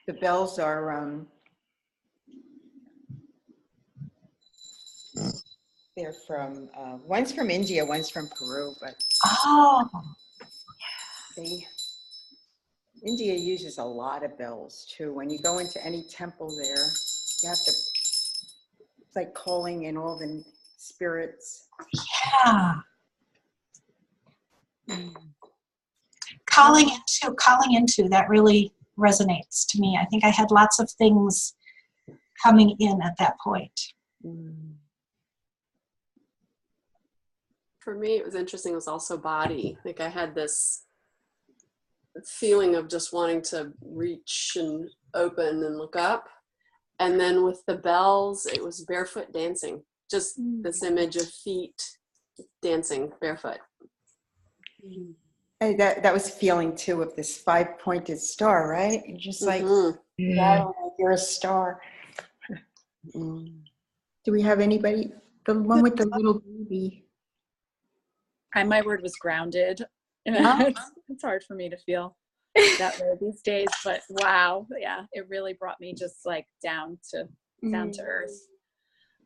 The bells are, they're from, one's from India, one's from Peru, but India uses a lot of bells too. When you go into any temple there, you have to, it's like calling in all the spirits. Yeah. Calling into, that really resonates to me. I think I had lots of things coming in at that point. For me, it was interesting. It was also body. Like I had this feeling of just wanting to reach and open and look up. And then with the bells, it was barefoot dancing. Just this image of feet dancing barefoot. And that was feeling too of this 5-pointed star, right? You're just like, wow, you're a star. Do we have anybody? The one with the little baby. My word was grounded. It's hard for me to feel that way these days, but wow, yeah, it really brought me just like down to earth.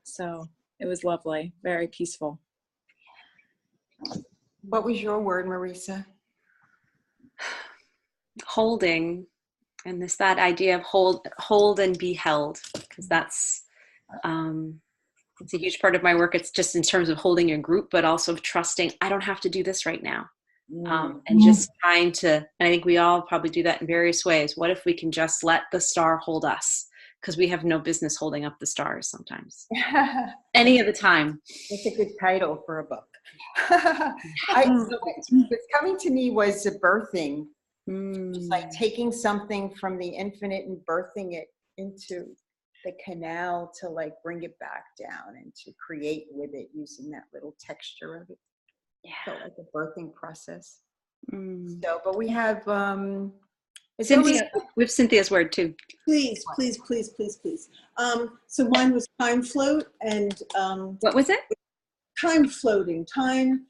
So it was lovely, very peaceful. What was your word, Marisa? Holding, and that idea of hold and be held, because that's it's a huge part of my work. It's just in terms of holding a group, but also trusting I don't have to do this right now. And just trying to, and I think we all probably do that in various ways. What if we can just let the star hold us? Because we have no business holding up the stars sometimes. Any of the time. That's a good title for a book. What's coming to me was the birthing. Just like taking something from the infinite and birthing it into the canal to like bring it back down and to create with it using that little texture of it. Yeah. Felt like a birthing process. So, but we have Cynthia. We have Cynthia's word too. Please. So mine was time float, and what was it? Time floating. Time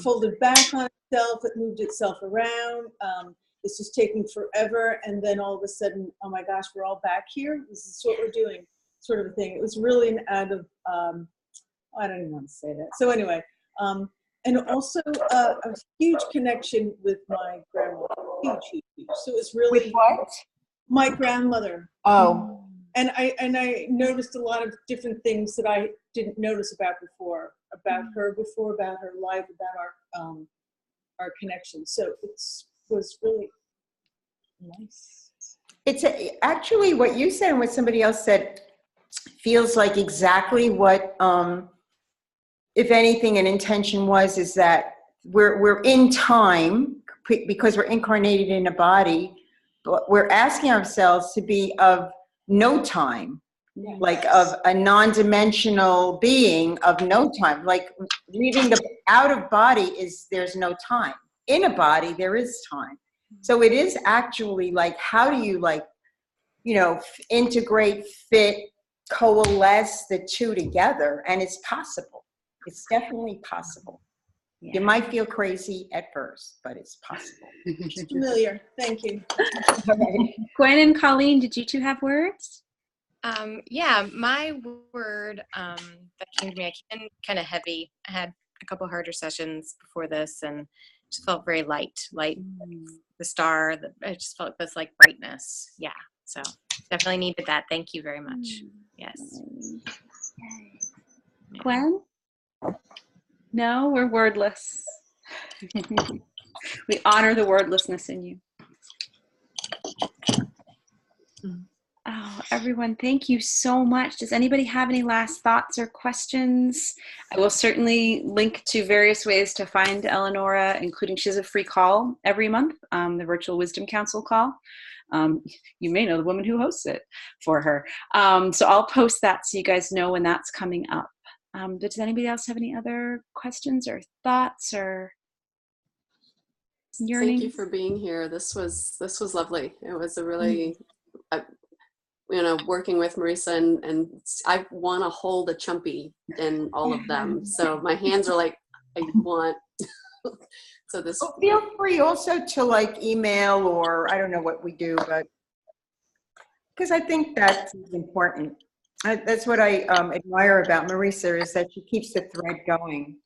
folded back on itself. It moved itself around. This is taking forever, and then all of a sudden, oh my gosh, we're all back here. This is what we're doing, sort of a thing. It was really an act of I don't even want to say that. So anyway. And also a huge connection with my grandmother. Huge. So it's really with what? My grandmother. Oh. And I noticed a lot of different things that I didn't notice about before, about her before, about her life, about our connection. So it was really nice. It's actually what you said and what somebody else said feels like exactly what, if anything, an intention was, is that we're in time because we're incarnated in a body, but we're asking ourselves to be of no time. Yes. Like of a non-dimensional being of no time. Like leaving the out of body there's no time. In a body, there is time. So it is actually like, how do you integrate, fit, coalesce the two together? And it's possible. It's definitely possible. Yeah. You might feel crazy at first, but it's possible. It's familiar. Thank you. Gwen and Colleen, did you two have words? Yeah, my word that came to me, I came in kind of heavy. I had a couple harder sessions before this and just felt very light, the star, I just felt this like brightness. Yeah, so definitely needed that. Thank you very much. Yes. Gwen? No, we're wordless. We honor the wordlessness in you. Oh, everyone, thank you so much. Does anybody have any last thoughts or questions? I will certainly link to various ways to find Eleanora, including she has a free call every month, the Virtual Wisdom Council call. You may know the woman who hosts it for her. So I'll post that so you guys know when that's coming up. But does anybody else have any other questions or thoughts or yearnings? Thank you for being here. This was lovely. It was a really, working with Marisa and I want to hold a Chumpi in all of them. So my hands are like, I want. So this. Well, feel free also to email, or I don't know what we do, but because I think that's important. That's what I admire about Marisa, is that she keeps the thread going,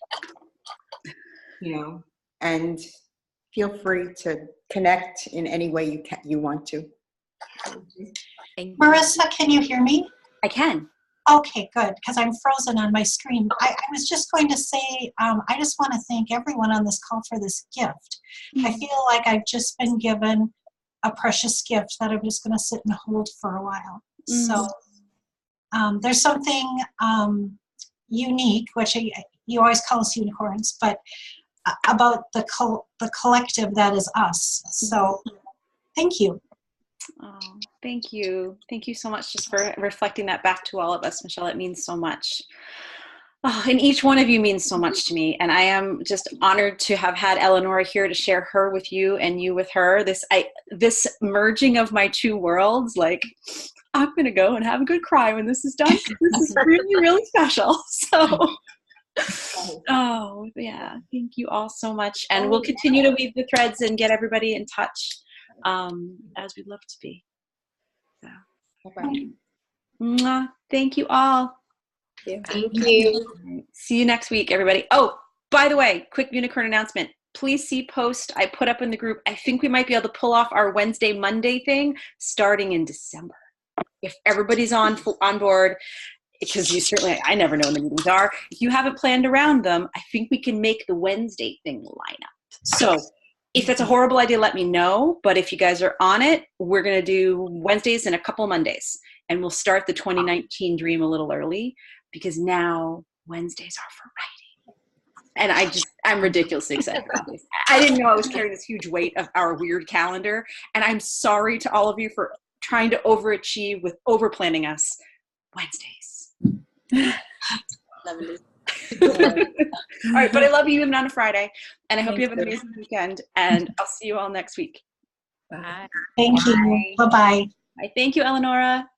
and feel free to connect in any way you want to. Marisa, can you hear me? I can. Okay, good, because I'm frozen on my screen. I was just going to say, I just want to thank everyone on this call for this gift. I feel like I've just been given a precious gift that I'm just going to sit and hold for a while. So there's something unique, which you always call us unicorns, but about the collective that is us. So thank you. Oh, thank you. Thank you so much just for reflecting that back to all of us, Michelle. It means so much. Oh, and each one of you means so much to me. And I am just honored to have had Eleanora here to share her with you and you with her. This merging of my two worlds, I'm going to go and have a good cry when this is done. This is really, really special. So, oh, yeah. Thank you all so much. And we'll continue to weave the threads and get everybody in touch as we'd love to be. So, mwah. Thank you all. Thank you. See you next week, everybody. Oh, by the way, quick unicorn announcement. Please see post I put up in the group. I think we might be able to pull off our Wednesday, Monday thing starting in December. If everybody's on board, because I never know when the meetings are. If you haven't planned around them, I think we can make the Wednesday thing line up. So if that's a horrible idea, let me know. But if you guys are on it, we're going to do Wednesdays and a couple Mondays. And we'll start the 2019 dream a little early, because now Wednesdays are for writing. And I'm ridiculously excited about this. I didn't know I was carrying this huge weight of our weird calendar. And I'm sorry to all of you for trying to overachieve with over-planning us. Wednesdays. Lovely. All right, but I love you even on a Friday. And I hope you have an amazing weekend. And I'll see you all next week. Bye. Thank you. Bye-bye. Thank you, Eleanora.